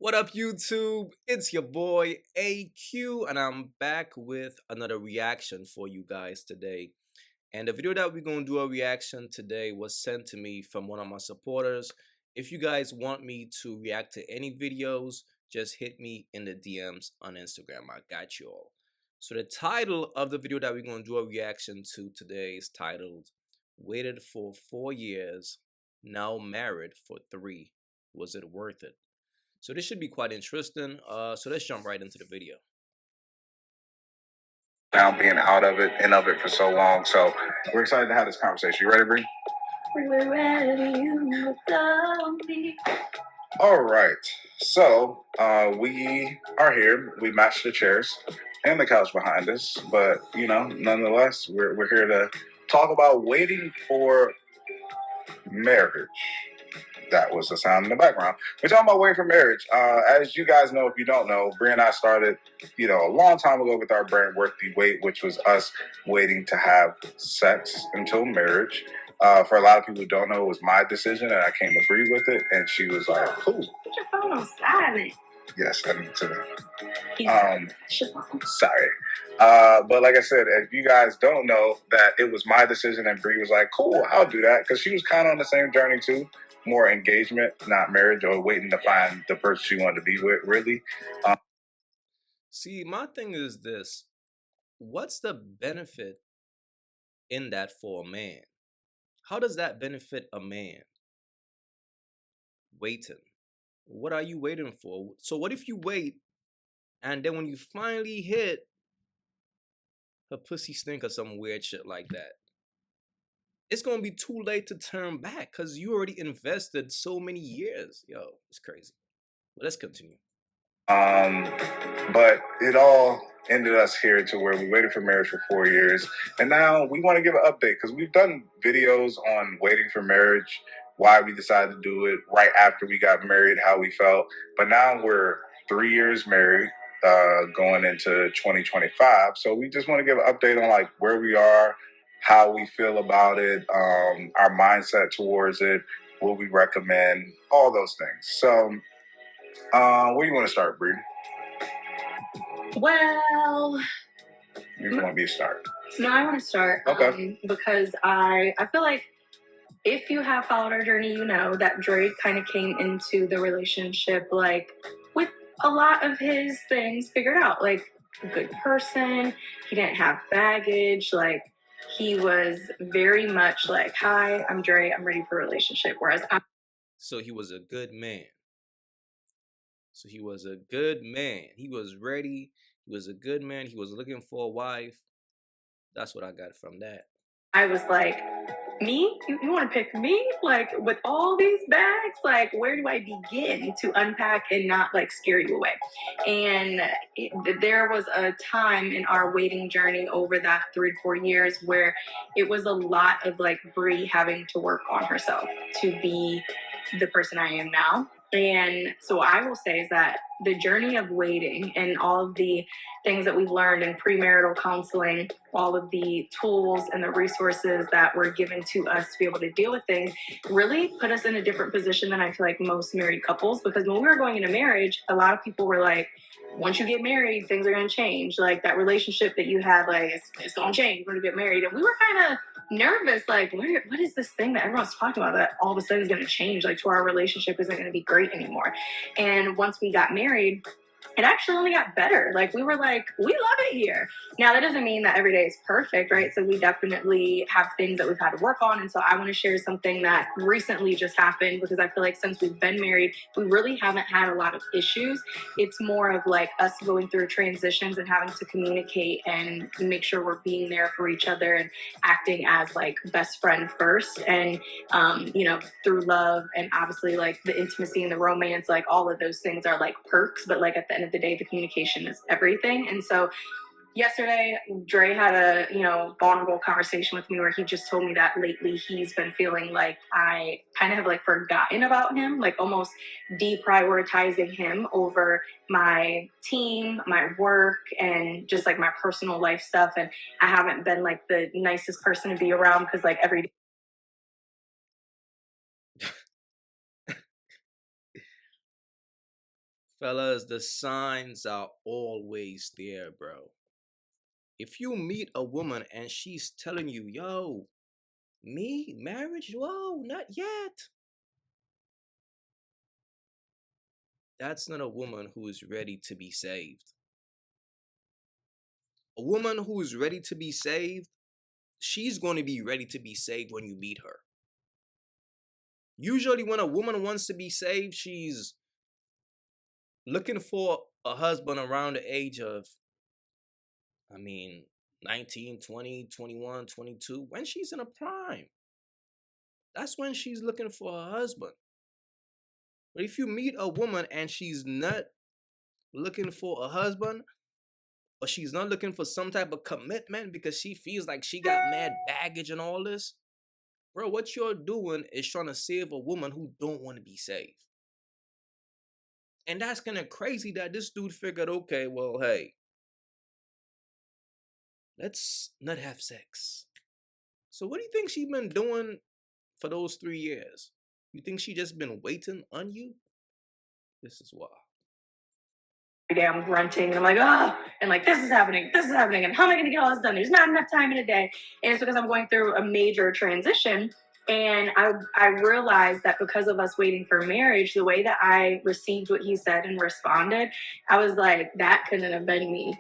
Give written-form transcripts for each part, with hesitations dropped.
What up, YouTube? It's your boy AQ, and I'm back with another reaction for you guys today. And the video that we're going to do a reaction today was sent to me from one of my supporters. If you guys want me to react to any videos, just hit me in the DMs on Instagram. I got you all. So the title of the video that we're going to do a reaction to today is titled Waited for 4 years, Now Married for 3. Was it worth it? So this should be quite interesting. So let's jump right into the video. Now being out of it, in of it for so long. So we're excited to have this conversation. You ready, Bree? We're ready, you know me. All right. So we are here. We matched the chairs and the couch behind us. But, nonetheless, we're here to talk about waiting for marriage. That was the sound in the background. We're talking about waiting for marriage. As you guys know, if you don't know, Brie and I started, a long time ago with our brand Worth the Wait, which was us waiting to have sex until marriage. For a lot of people who don't know, it was my decision, and I came to Brie with it, and she was like, "Cool." Put your phone on silent. Yes, I need to. Siobhan. Sorry. But like I said, if you guys don't know, that it was my decision, and Brie was like, "Cool, I'll do that," because she was kind of on the same journey too. More engagement, not marriage, or waiting to find the person she wanted to be with, really. See, my thing is this. What's the benefit in that for a man? How does that benefit a man? Waiting. What are you waiting for? So what if you wait and then when you finally hit, her pussy stink or some weird shit like that? It's gonna be too late to turn back because you already invested so many years. Yo, it's crazy. But let's continue. But it all ended us here to where we waited for marriage for 4 years. And now we want to give an update because we've done videos on waiting for marriage, why we decided to do it right after we got married, how we felt. But now we're 3 years married, going into 2025. So we just want to give an update on like where we are, how we feel about it, our mindset towards it, what we recommend, all those things. So where do you want to start, Bree? Well, You want me to start? no, I want to start. Okay. Because I feel like if you have followed our journey, you know that Drake kind of came into the relationship like with a lot of his things figured out. Like a good person, he didn't have baggage. Like he was very much like, "Hi, I'm Dre. I'm ready for a relationship." Whereas So he was a good man. So he was a good man. He was ready. He was a good man. He was looking for a wife. That's what I got from that. I was like, "Me? You want to pick me? Like with all these bags? Like where do I begin to unpack and not like scare you away?" And there was a time in our waiting journey over that 3 to 4 years where it was a lot of like Brie having to work on herself to be the person I am now. And so I will say is that the journey of waiting and all of the things that we've learned in premarital counseling, all of the tools and the resources that were given to us to be able to deal with things really put us in a different position than I feel like most married couples. Because when we were going into marriage, a lot of people were like, once you get married, things are going to change. Like that relationship that you had, like it's going to change. You're going to get married. And we were kind of nervous, like, what is this thing that everyone's talking about that all of a sudden is going to change? Like, to our relationship isn't going to be great anymore. And once we got married, it actually only got better. Like we were like, we love it here. Now that doesn't mean that every day is perfect, right? So we definitely have things that we've had to work on. And so I want to share something that recently just happened because I feel like since we've been married, we really haven't had a lot of issues. It's more of like us going through transitions and having to communicate and make sure we're being there for each other and acting as like best friend first. And through love and obviously like the intimacy and the romance, like all of those things are like perks, but like at the end of the day, the communication is everything. And so yesterday, Dre had a vulnerable conversation with me where he just told me that lately he's been feeling like I kind of have like forgotten about him, like almost deprioritizing him over my team, my work, and just like my personal life stuff. And I haven't been like the nicest person to be around because like every day Fellas, the signs are always there, bro. If you meet a woman and she's telling you, yo, me, marriage? Whoa, not yet. That's not a woman who is ready to be saved. A woman who is ready to be saved, she's going to be ready to be saved when you meet her. Usually, when a woman wants to be saved, she's looking for a husband around the age of, I mean, 19, 20, 21, 22. When she's in a prime. That's when she's looking for a husband. But if you meet a woman and she's not looking for a husband, or she's not looking for some type of commitment because she feels like she got mad baggage and all this, bro, what you're doing is trying to save a woman who don't want to be saved. And that's kind of crazy that this dude figured, okay, well, hey, let's not have sex. So what do you think she been doing for those 3 years? You think she just been waiting on you? This is wild. Every day I'm grunting and I'm like, ah, and like this is happening, and how am I going to get all this done? There's not enough time in a day, and it's because I'm going through a major transition. And I realized that because of us waiting for marriage, the way that I received what he said and responded, I was like, that couldn't have been me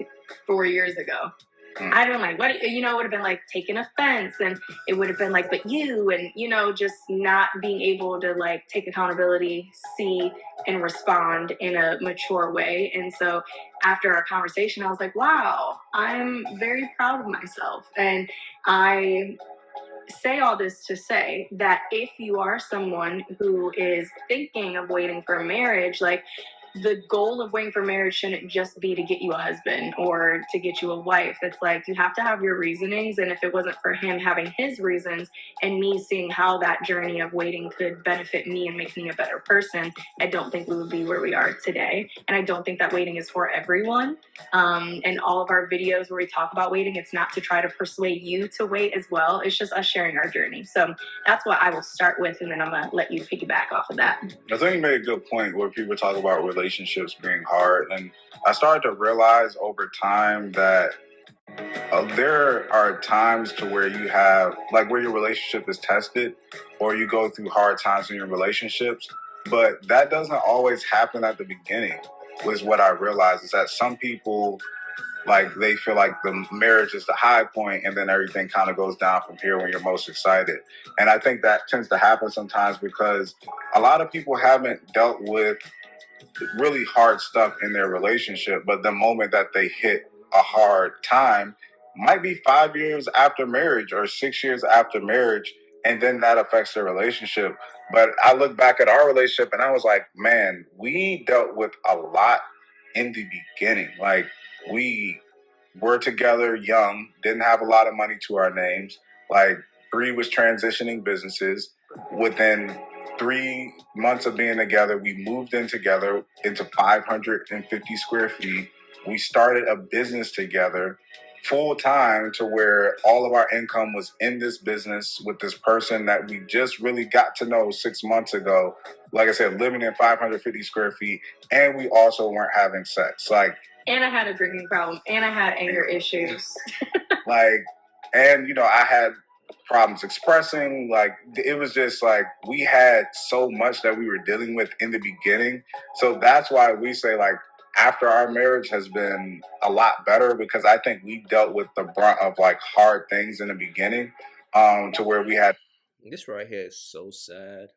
4 years ago. I'd been like, what, it would have been like taking offense, and it would have been like, but you, and, just not being able to like take accountability, see, and respond in a mature way. And so after our conversation, I was like, wow, I'm very proud of myself. And I say all this to say that if you are someone who is thinking of waiting for marriage, like the goal of waiting for marriage shouldn't just be to get you a husband or to get you a wife. It's like you have to have your reasonings. And if it wasn't for him having his reasons and me seeing how that journey of waiting could benefit me and make me a better person, I don't think we would be where we are today. And I don't think that waiting is for everyone. And all of our videos where we talk about waiting, it's not to try to persuade you to wait as well. It's just us sharing our journey. So that's what I will start with, and then I'm gonna let you piggyback off of that. I think you made a good point where people talk about relationships being hard, and I started to realize over time that there are times to where you have like where your relationship is tested, or you go through hard times in your relationships, but that doesn't always happen at the beginning. Was what I realized is that some people like they feel like the marriage is the high point and then everything kind of goes down from here when you're most excited. And I think that tends to happen sometimes because a lot of people haven't dealt with really hard stuff in their relationship, but the moment that they hit a hard time might be 5 years after marriage or 6 years after marriage, and then that affects their relationship. But I look back at our relationship and I was like, man, we dealt with a lot in the beginning. Like, we were together young, didn't have a lot of money to our names. Like, Bree was transitioning businesses. Within 3 months of being together, we moved in together into 550 square feet. We started a business together full time to where all of our income was in this business with this person that we just really got to know 6 months ago. Like I said, living in 550 square feet, and we also weren't having sex. Like, and I had a drinking problem, and I had anger issues. like, and I had problems expressing. Like, it was just like we had so much that we were dealing with in the beginning. So that's why we say, like, after our marriage has been a lot better, because I think we dealt with the brunt of like hard things in the beginning, to where we had. This right here is so sad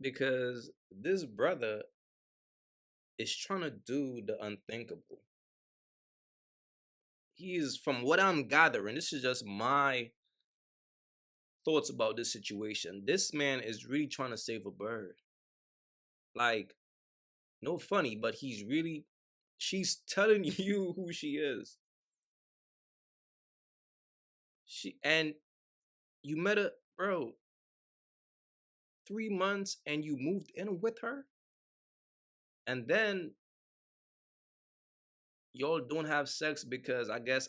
because this brother is trying to do the unthinkable. He's, from what I'm gathering, this is just my thoughts about this situation. This man is really trying to save a bird. Like, no funny, but she's telling you who she is. And you met her, bro, 3 months and you moved in with her. And then y'all don't have sex because I guess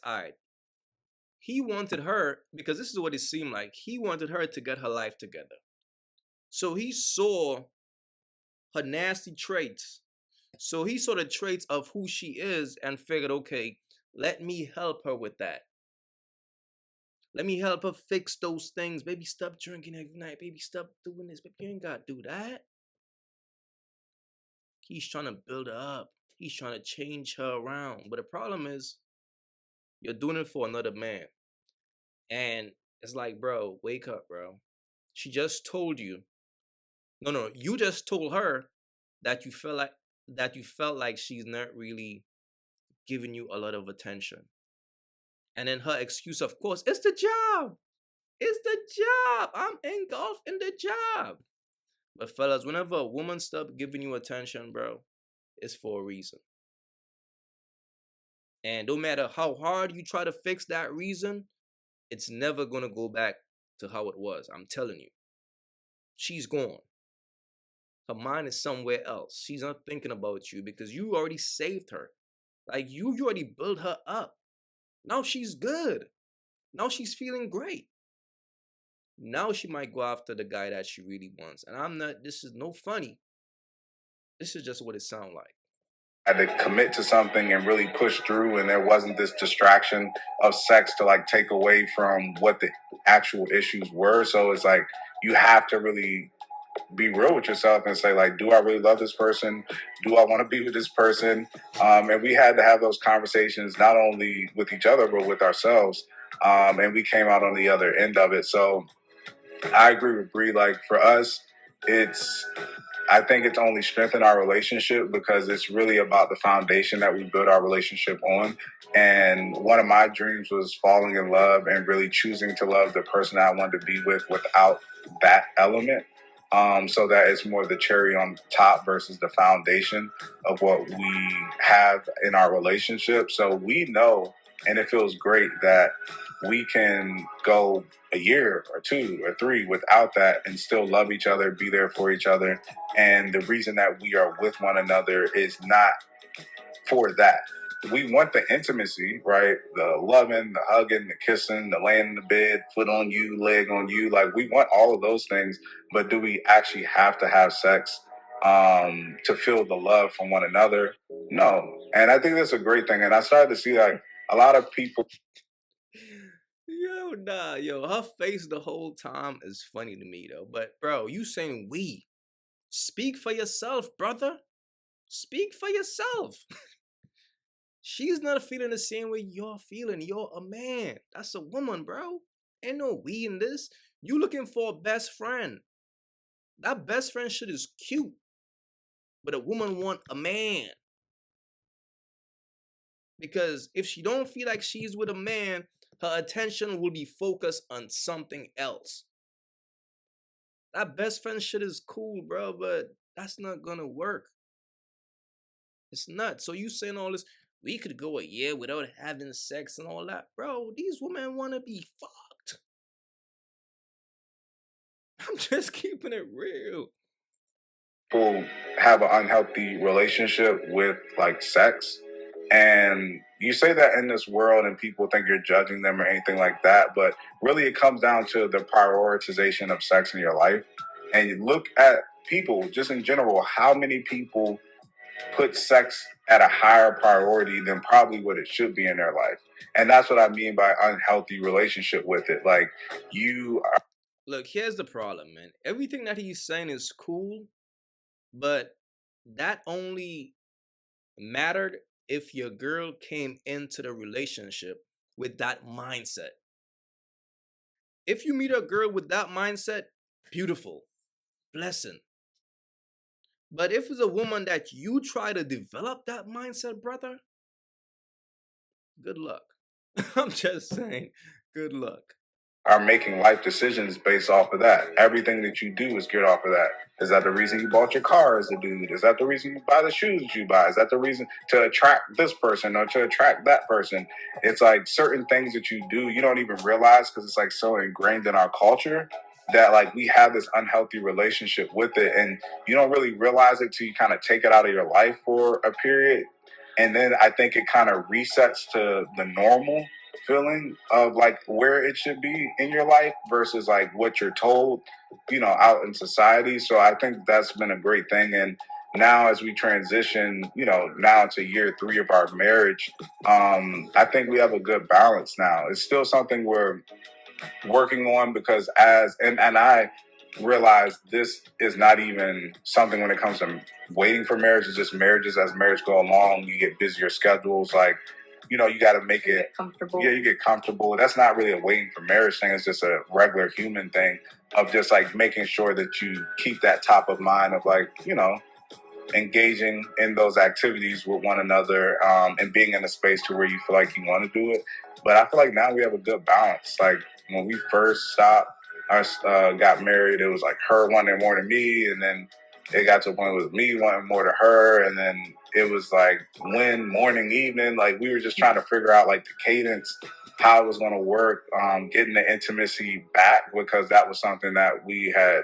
he wanted her, because this is what it seemed like. He wanted her to get her life together. So he saw her nasty traits. So he saw the traits of who she is and figured, okay, let me help her with that. Let me help her fix those things. Baby, stop drinking every night. Baby, stop doing this. Baby, you ain't got to do that. He's trying to build her up. He's trying to change her around. But the problem is, you're doing it for another man. And it's like, bro, wake up, bro. She just told you. No, you just told her that you felt like she's not really giving you a lot of attention. And then her excuse, of course, it's the job. It's the job. I'm engulfed in the job. But fellas, whenever a woman stops giving you attention, bro, it's for a reason. And no matter how hard you try to fix that reason, it's never gonna go back to how it was. I'm telling you. She's gone. Her mind is somewhere else. She's not thinking about you because you already saved her. Like you already built her up. Now she's good. Now she's feeling great. Now she might go after the guy that she really wants. And I'm not, this is no funny. This is just what it sounds like. Had to commit to something and really push through, and there wasn't this distraction of sex to like take away from what the actual issues were. So it's like you have to really be real with yourself and say, like, do I really love this person? Do I want to be with this person? And we had to have those conversations not only with each other but with ourselves. And we came out on the other end of it. So I agree with Bree. Like for us, I think it's only strengthened our relationship because it's really about the foundation that we built our relationship on. And one of my dreams was falling in love and really choosing to love the person I wanted to be with without that element. So that it's more the cherry on top versus the foundation of what we have in our relationship. So we know, and it feels great that we can go a year or 2 or 3 without that and still love each other, be there for each other. And the reason that we are with one another is not for that. We want the intimacy, right? The loving, the hugging, the kissing, the laying in the bed, foot on you, leg on you. Like we want all of those things, but do we actually have to have sex to feel the love from one another? No. And I think that's a great thing. And I started to see like a lot of people. Yo, her face the whole time is funny to me though. But bro, you saying we. Speak for yourself, brother. Speak for yourself. She's not feeling the same way you're feeling. You're a man. That's a woman, bro. Ain't no we in this. You looking for a best friend. That best friend shit is cute. But a woman want a man. Because if she don't feel like she's with a man, her attention will be focused on something else. That best friend shit is cool, bro, but that's not gonna work. It's not. So you saying all this, we could go a year without having sex and all that. Bro, these women wanna be fucked. I'm just keeping it real. People have an unhealthy relationship with like sex. And you say that in this world and people think you're judging them or anything like that, but really it comes down to the prioritization of sex in your life. And you look at people just in general, how many people put sex at a higher priority than probably what it should be in their life. And that's what I mean by unhealthy relationship with it. Like you are. Look, here's the problem, man. Everything that he's saying is cool, but that only mattered if your girl came into the relationship with that mindset. If you meet a girl with that mindset, beautiful, blessing. But if it's a woman that you try to develop that mindset, brother, good luck. I'm just saying, good luck. Are making life decisions based off of that. Everything that you do is geared off of that. Is that the reason you bought your car as a dude? Is that the reason you buy the shoes that you buy? Is that the reason to attract this person or to attract that person? It's like certain things that you do, you don't even realize because it's like so ingrained in our culture that like we have this unhealthy relationship with it. And you don't really realize it till you kind of take it out of your life for a period. And then I think it kind of resets to the normal feeling of like where it should be in your life versus like what you're told, out in society. So I think that's been a great thing. And now as we transition, now to year 3 of our marriage, I think we have a good balance now. It's still something we're working on because and I realize this is not even something when it comes to waiting for marriage. It's just marriages. As marriage go along, you get busier schedules. Like, you got to make it comfortable. Yeah, you get comfortable. That's not really a waiting for marriage thing. It's just a regular human thing of just like making sure that you keep that top of mind of like, engaging in those activities with one another, and being in a space to where you feel like you want to do it. But I feel like now we have a good balance. Like when we first got married, it was like her wanting more than me, and then it got to a point with me wanting more to her, and then it was like morning, evening. Like we were just trying to figure out like the cadence, how it was going to work, getting the intimacy back, because that was something that we had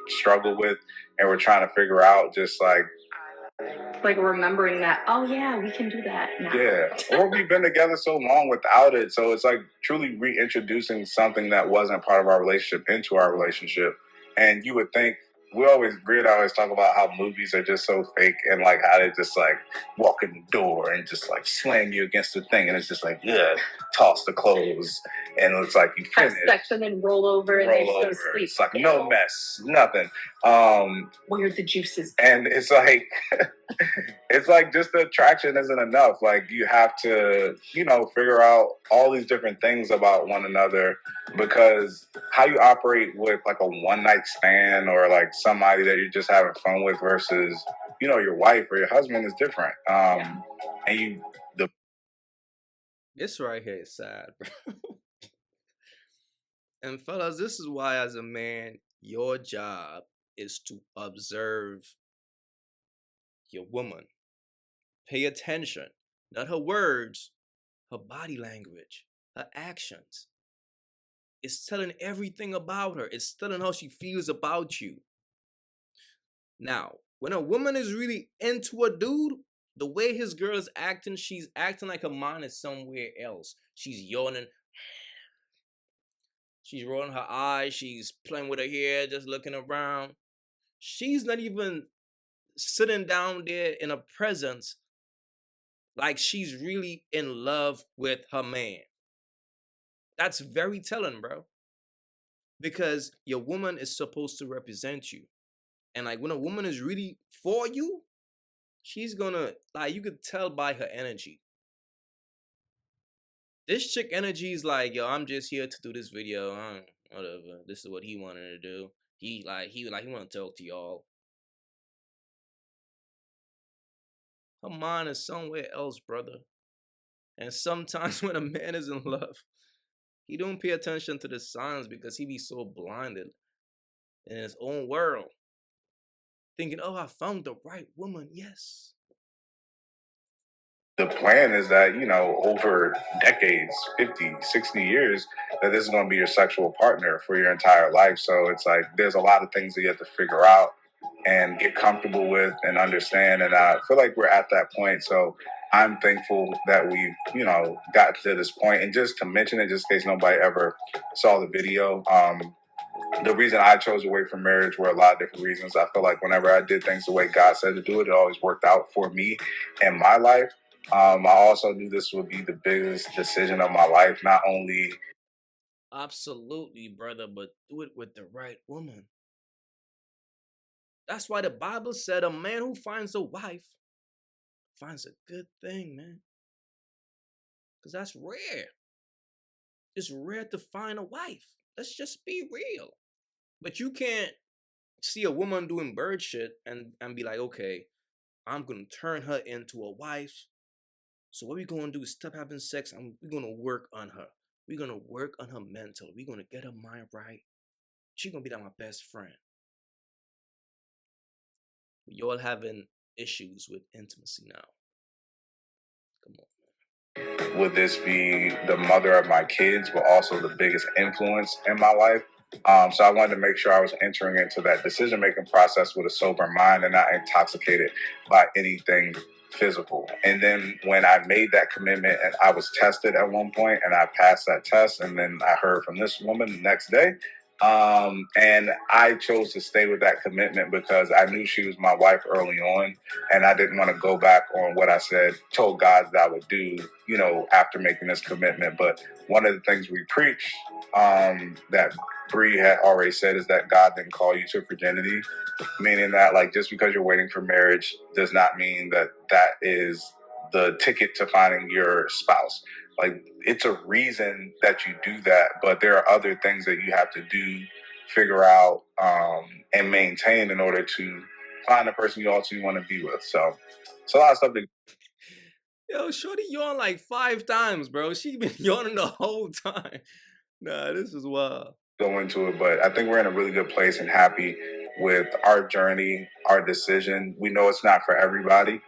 struggled with, and we're trying to figure out just like remembering that, oh yeah, we can do that now. Yeah. Or we've been together so long without it. So it's like truly reintroducing something that wasn't part of our relationship into our relationship. And you would think, Grid always talk about how movies are just so fake, and like how they just like walk in the door and just like slam you against the thing, and it's just like, yeah, toss the clothes, and it's like you finish. Have sex and then roll over and then just go to sleep. It's like no mess, nothing. Where the juices. And it's like it's like just the attraction isn't enough. Like you have to, figure out all these different things about one another, because how you operate with like a one night stand or like somebody that you're just having fun with versus, your wife or your husband is different. And This right here is sad, bro. And fellas, this is why as a man, your job is to observe your woman. Pay attention, not her words, her body language, her actions. It's telling everything about her. It's telling how she feels about you. Now, when a woman is really into a dude, the way his girl is acting, she's acting like her mind is somewhere else. She's yawning. She's rolling her eyes. She's playing with her hair, just looking around. She's not even sitting down there in her presence like she's really in love with her man. That's very telling, bro. Because your woman is supposed to represent you. And like when a woman is really for you, she's gonna, like, you could tell by her energy. This chick energy is like, yo, I'm just here to do this video. Whatever. This is what he wanted to do. He want to talk to y'all. Her mind is somewhere else, brother. And sometimes when a man is in love, he don't pay attention to the signs because he be so blinded in his own world. Thinking, oh, I found the right woman. Yes. The plan is that, over decades, 50, 60 years, that this is going to be your sexual partner for your entire life. So it's like there's a lot of things that you have to figure out and get comfortable with and understand. And I feel like we're at that point. So I'm thankful that we've, got to this point. And just to mention it, just in case nobody ever saw the video, the reason I chose away from marriage were a lot of different reasons. I feel like whenever I did things the way God said to do it, it always worked out for me and my life. I also knew this would be the biggest decision of my life. Not only Absolutely, brother, but do it with the right woman. That's why the Bible said a man who finds a wife finds a good thing, man. Because that's rare. It's rare to find a wife. Let's just be real. But you can't see a woman doing bird shit and be like, okay, I'm going to turn her into a wife. So what we're going to do is stop having sex and we're going to work on her. We're going to work on her mental. We're going to get her mind right. She's going to be like my best friend. You're all having issues with intimacy now. Come on. Would this be the mother of my kids, but also the biggest influence in my life? So I wanted to make sure I was entering into that decision-making process with a sober mind and not intoxicated by anything physical. And then when I made that commitment, and I was tested at one point and I passed that test, and then I heard from this woman the next day. And I chose to stay with that commitment because I knew she was my wife early on, and I didn't want to go back on what I said, told God that I would do, after making this commitment. But one of the things we preach, that Bree had already said, is that God didn't call you to virginity, meaning that, like, just because you're waiting for marriage does not mean that that is the ticket to finding your spouse. Like, it's a reason that you do that, but there are other things that you have to do, figure out, and maintain in order to find the person you ultimately want to be with. So it's a lot of stuff to Yo, Shorty yawned like 5 times, bro. She been yawning the whole time. Nah, this is wild. go into it, but I think we're in a really good place and happy with our journey, our decision. We know it's not for everybody.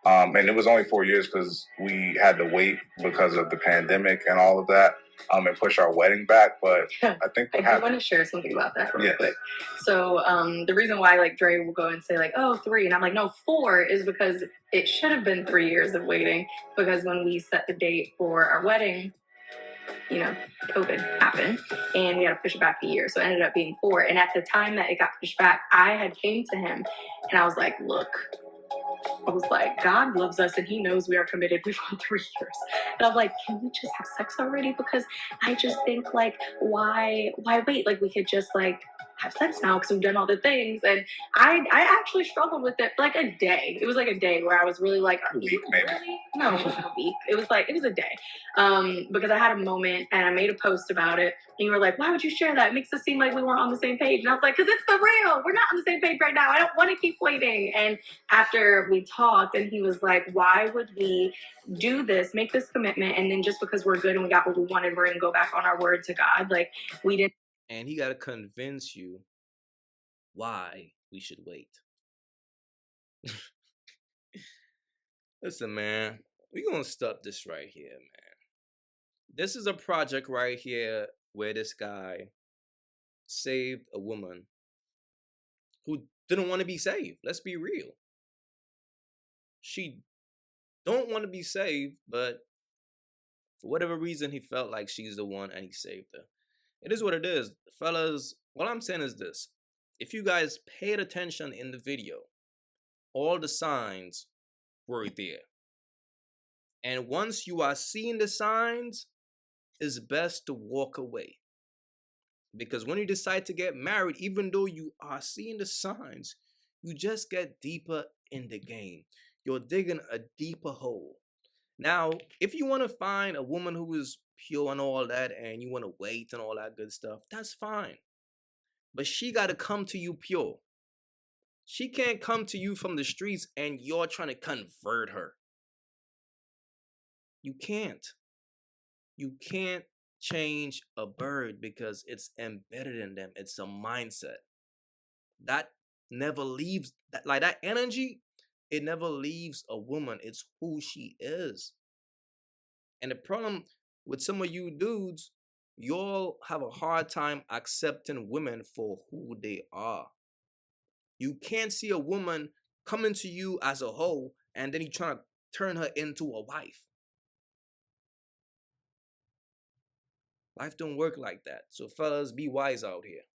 And it was only 4 years because we had to wait because of the pandemic and all of that, and push our wedding back. But I think I do want to share something about that real quick. So the reason why, like, Dre will go and say, like, oh, 3, and I'm like, no, 4, is because it should have been 3 years of waiting, because when we set the date for our wedding, COVID happened and we had to push it back a year. So it ended up being 4. And at the time that it got pushed back, I had came to him and I was like, look, I was like, God loves us and he knows we are committed. We've gone 3 years. And I'm like, can we just have sex already? Because I just think, like, why wait? Like, we could just, like, have sex now because we've done all the things. And I actually struggled with it for like a day. It was like a day where I was really like, are you really? No, it wasn't a week. It was a day. Because I had a moment and I made a post about it. And you were like, why would you share that? It makes us seem like we weren't on the same page. And I was like, because it's the real. We're not on the same page right now. I don't want to keep waiting. And after we talked, and he was like, why would we do this, make this commitment, and then just because we're good and we got what we wanted, we're going to go back on our word to God? Like, we didn't. And he got to convince you why we should wait. Listen, man, we going to stop this right here, man. This is a project right here where this guy saved a woman who didn't want to be saved. Let's be real. She don't want to be saved, but for whatever reason, he felt like she's the one and he saved her. It is what it is. Fellas, what I'm saying is this. If you guys paid attention in the video, all the signs were there. And once you are seeing the signs, it's best to walk away. Because when you decide to get married, even though you are seeing the signs, you just get deeper in the game. You're digging a deeper hole. Now, if you want to find a woman who is pure and all that, and you want to wait and all that good stuff, that's fine. But she got to come to you pure. She can't come to you from the streets and you're trying to convert her. You can't. You can't change a bird because it's embedded in them. It's a mindset. That never leaves, that energy, it never leaves a woman. It's who she is. And the problem with some of you dudes, y'all have a hard time accepting women for who they are. You can't see a woman coming to you as a hoe and then you trying to turn her into a wife. Life don't work like that. So fellas, be wise out here.